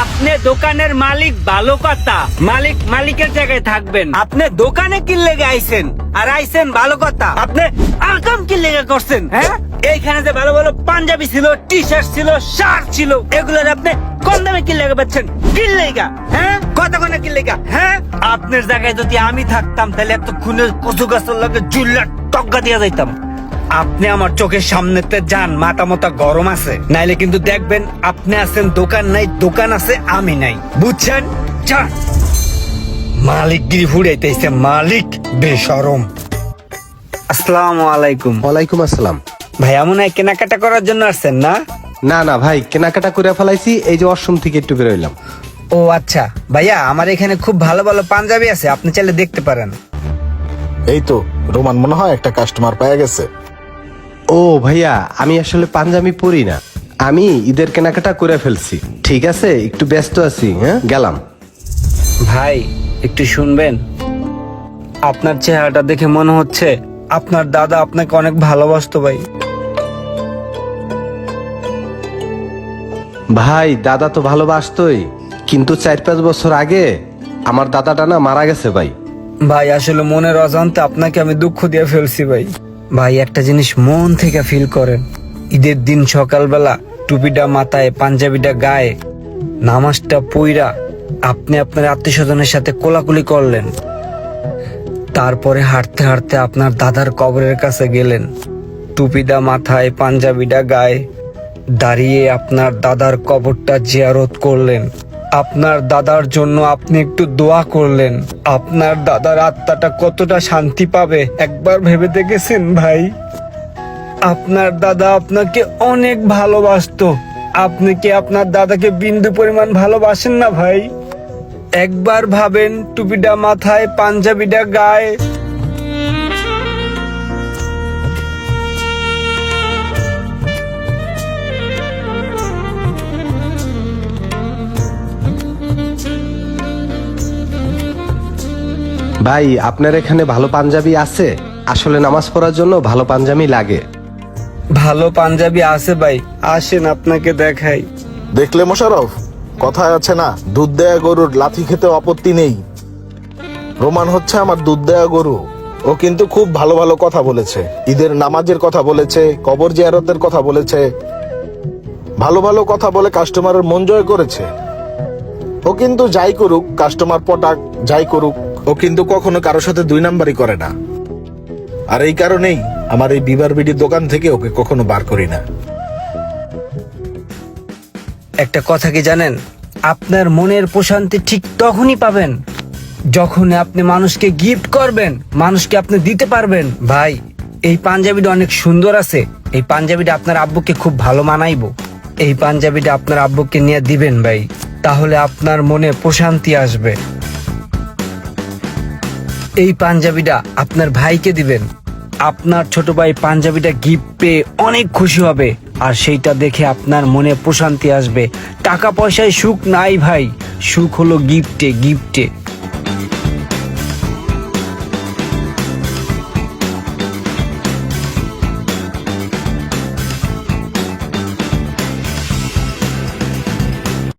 আপনি দোকানের মালিক, ভালো কথা। মালিকের জায়গায় থাকবেন। আপনি দোকানে কি লেগে আইছেন, আর আইছেন ভালো কথা। আপনি আকাম কি লেগে করছেন? হ্যাঁ, এইখানে যে ভালো ভালো পাঞ্জাবি ছিল, টি শার্ট ছিল, শার্ট ছিল, এগুলোর আপনি কম দামে কি লেগে পাচ্ছেন? কি লেগা? হ্যাঁ, কতক্ষণে কি লেগা? হ্যাঁ, আপনার জায়গায় যদি আমি থাকতাম তাহলে এত খুনের কচু গাছের লগে জুল্লা টক্কা দিয়ে যাইতাম। আপনি আমার চোখের সামনেতে যান, মাথা মতা গরম আছে, নাইলে কিন্তু দেখবেন আপনি আছেন দোকান নাই, দোকান আছে আমি নাই, বুঝছেন? যান। মালিকগিরি ফুড়াইতেছে, মালিক বেশরম। আসসালামু আলাইকুম। ওয়ালাইকুম আসসালাম। ভাইয়া মনে হয় কেনাকাটা করার জন্য আসছেন না? না না ভাই, কেনাকাটা করে ফেলাইছি, এই যে ওয়াশরুম থেকে একটু বেরোইলাম। ও আচ্ছা ভাইয়া, আমার এখানে খুব ভালো ভালো পাঞ্জাবি আছে, আপনি চাইলে দেখতে পারেন। এই তো রোমান মনে হয় একটা কাস্টমার পেয়ে গেছে। ও ভাইয়া, আমি আসলে পাঞ্জাবি পরি না, আমি ঈদের কেনাকাটা করে ফেলছি। ঠিক আছে, একটু ব্যস্ত আছি, হ্যাঁ গেলাম। ভাই একটু শুনবেন? আপনার চেহারাটা দেখে মনে হচ্ছে আপনার দাদা আপনাকে অনেক ভালোবাসতো ভাই। ভাই দাদা তো ভালোবাসতোই, কিন্তু 4-5 বছর আগে আমার দাদাটা না মারা গেছে ভাই। ভাই আসলে মনের অজান্তে আপনাকে আমি দুঃখ দিয়ে ফেলছি ভাই। ভাই একটা জিনিস মন থেকে ফিল করেন, ঈদের দিন সকালবেলা টুপিটা মাথায়, পাঞ্জাবিটা গায়ে, নামাজটা পইরা আপনি আপনার আত্মীয় স্বজনের সাথে কোলাকুলি করলেন, তারপরে হাঁটতে হাঁটতে আপনার দাদার কবরের কাছে গেলেন, টুপিটা মাথায়, পাঞ্জাবিটা গায়ে, দাঁড়িয়ে আপনার দাদার কবরটা জিয়ারত করলেন, আপনার দাদার জন্য আপনি একটু দোয়া করলেন। আপনার দাদার আত্মাটা কতটা শান্তি পাবে একবার ভেবে দেখেছেন ভাই? আপনার দাদা আপনাকে অনেক ভালোবাসতো, আপনি কি আপনার দাদাকে বিন্দু পরিমাণ ভালোবাসেন না ভাই? একবার ভাবেন, টুপিটা মাথায়, পাঞ্জাবিটা গায়ে। ভাই আপনার এখানে ভালো পাঞ্জাবি আছে? আসলে নামাজ পড়ার জন্য ভালো পাঞ্জাবি লাগে। ভালো পাঞ্জাবি আছে ভাই, আসেন আপনাকে দেখাই। দেখলে মোশাররফ, কথায় আছে না, দুধ দেয়া গরুর লাথি খেতে আপত্তি নেই। রোমান হচ্ছে আমার দুধ দেয়া গরু। ও কিন্তু খুব ভালো ভালো কথা বলেছে, ঈদের নামাজের কথা বলেছে, কবর জিয়ারতের কথা বলেছে, ভালো ভালো কথা বলে কাস্টমারের মন জয় করেছে। ও কিন্তু যাই করুক, কাস্টমার পটাক যাই করুক, ও কিন্তু কখনো কারোর সাথে 2 নাম্বারই করে না। আর এই কারণেই আমার এই বিবার বিডির দোকান থেকে ওকে কখনো বার করি না। একটা কথা কি জানেন, আপনার মনের প্রশান্তি ঠিক তখনই পাবেন যখন আপনি মানুষকে গিফট করবেন, মানুষকে আপনি দিতে পারবেন। ভাই এই পাঞ্জাবিটা অনেক সুন্দর আছে, এই পাঞ্জাবিটা আপনার আব্বুকে খুব ভালো মানাইবো। এই পাঞ্জাবিটা আপনার আব্বুকে নিয়ে দিবেন ভাই, তাহলে আপনার মনে প্রশান্তি আসবে। এই পাঞ্জাবিটা আপনার ভাইকে দিবেন, আপনার ছোট ভাই পাঞ্জাবিটা গিফট পেয়ে অনেক খুশি হবে, আর সেইটা দেখে আপনার মনে প্রশান্তি আসবে। টাকা পয়সায় সুখ নাই ভাই, সুখ হলো গিফটে।